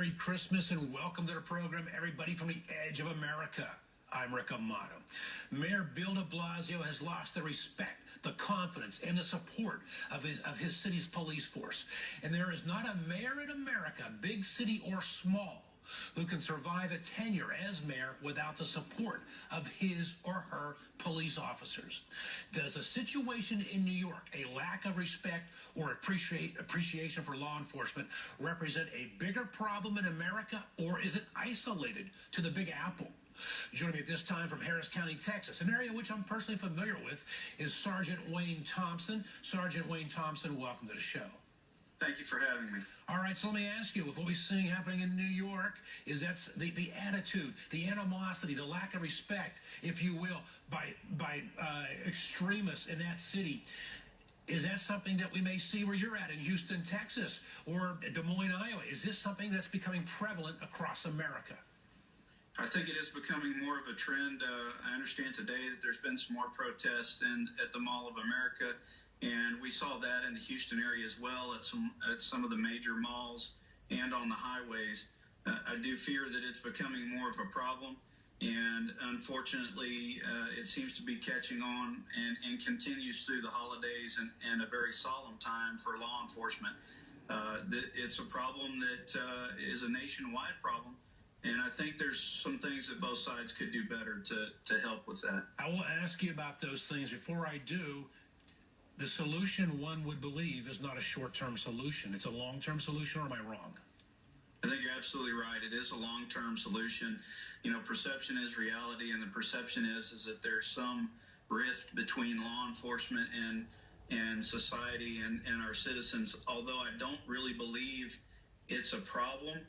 Merry Christmas and welcome to the program, everybody from the edge of America. I'm Rick Amato. Mayor Bill de Blasio has lost the respect, the confidence, and the support of his city's police force. And there is not a mayor in America, big city or small, who can survive a tenure as mayor without the support of his or her police officers. Does a situation in New York, a lack of respect or appreciation for law enforcement, represent a bigger problem in America, or is it isolated to the Big Apple? Joining me at this time from Harris County, Texas, an area which I'm personally familiar with, is Sergeant Wayne Thompson. Sergeant Wayne Thompson, welcome to the show. Thank you for having me. All right, so let me ask you, with what we're seeing happening in New York, is that's the attitude, the animosity, the lack of respect, if you will, by extremists in that city. Is that something that we may see where you're at in Houston, Texas, or Des Moines, Iowa? Is this something that's becoming prevalent across America? I think it is becoming more of a trend. I understand today that there's been some more protests at the Mall of America, and we saw that in the Houston area as well at some of the major malls and on the highways. I do fear that it's becoming more of a problem, and unfortunately, it seems to be catching on and continues through the holidays and a very solemn time for law enforcement. It's a problem that is a nationwide problem. And I think there's some things that both sides could do better to help with that. I will ask you about those things. Before I do, the solution, one would believe, is not a short-term solution. It's a long-term solution, or am I wrong? I think you're absolutely right. It is a long-term solution. You know, perception is reality, and the perception is that there's some rift between law enforcement and society and our citizens. Although I don't really believe it's a problem,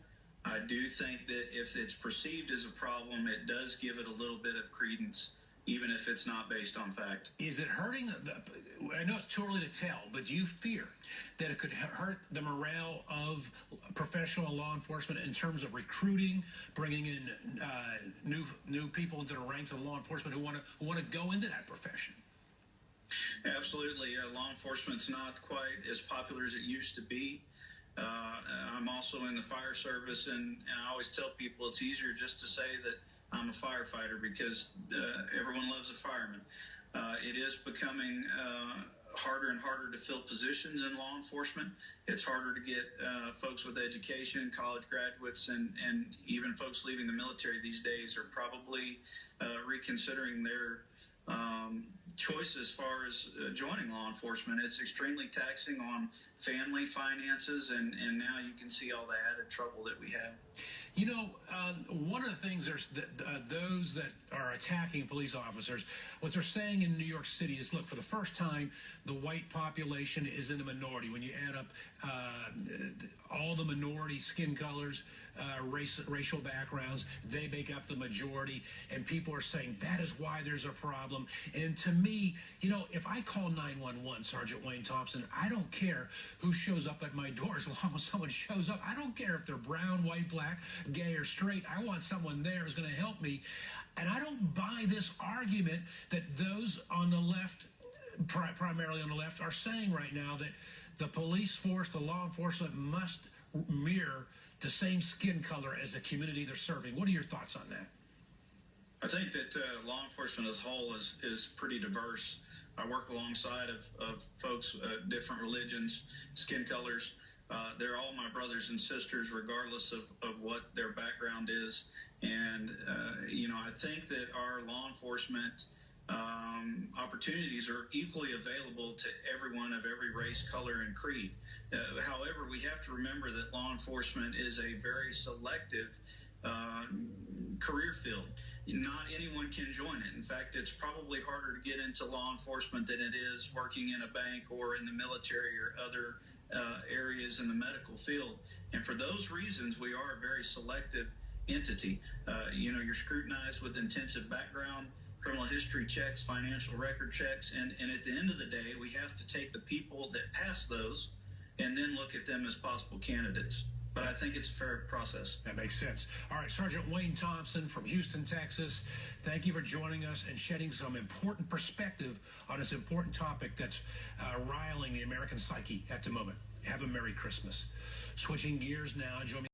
I do think that if it's perceived as a problem, it does give it a little bit of credence, even if it's not based on fact. Is it hurting? I know it's too early to tell, but do you fear that it could hurt the morale of professional law enforcement in terms of recruiting, bringing in new people into the ranks of law enforcement who want to go into that profession? Absolutely. Law enforcement's not quite as popular as it used to be. I'm also in the fire service, and I always tell people it's easier just to say that I'm a firefighter because everyone loves a fireman. It is becoming harder and harder to fill positions in law enforcement. It's harder to get folks with education, college graduates, and even folks leaving the military these days are probably reconsidering their choice as far as joining law enforcement. It's extremely taxing on family finances, and now you can see all the added trouble that we have. You know, one of the things those that are attacking police officers, what they're saying in New York City is, look, for the first time, the white population is in a minority. When you add up all the minority skin colors, racial backgrounds, they make up the majority, and people are saying that is why there's a problem. And to me, you know, if I call 911, Sergeant Wayne Thompson, I don't care who shows up at my door as long as someone shows up. I don't care if they're brown, white, black, gay, or straight. I want someone there who's going to help me. And I don't buy this argument that those on the left, primarily on the left, are saying right now that the police force, the law enforcement, must mirror the same skin color as the community they're serving. What are your thoughts on that? I think that law enforcement as a whole is pretty diverse. I work alongside of folks, different religions, skin colors. They're all my brothers and sisters, regardless of what their background is. And, you know, I think that our law enforcement opportunities are equally available to everyone of every race, color, and creed. However, we have to remember that law enforcement is a very selective career field. Not anyone can join it. In fact, it's probably harder to get into law enforcement than it is working in a bank or in the military or other areas in the medical field. And for those reasons, we are a very selective entity. You know, you're scrutinized with intensive background, criminal history checks, financial record checks, and at the end of the day, we have to take the people that pass those and then look at them as possible candidates. But I think it's a fair process. That makes sense. All right, Sergeant Wayne Thompson from Houston, Texas, thank you for joining us and shedding some important perspective on this important topic that's riling the American psyche at the moment. Have a Merry Christmas. Switching gears now, join me.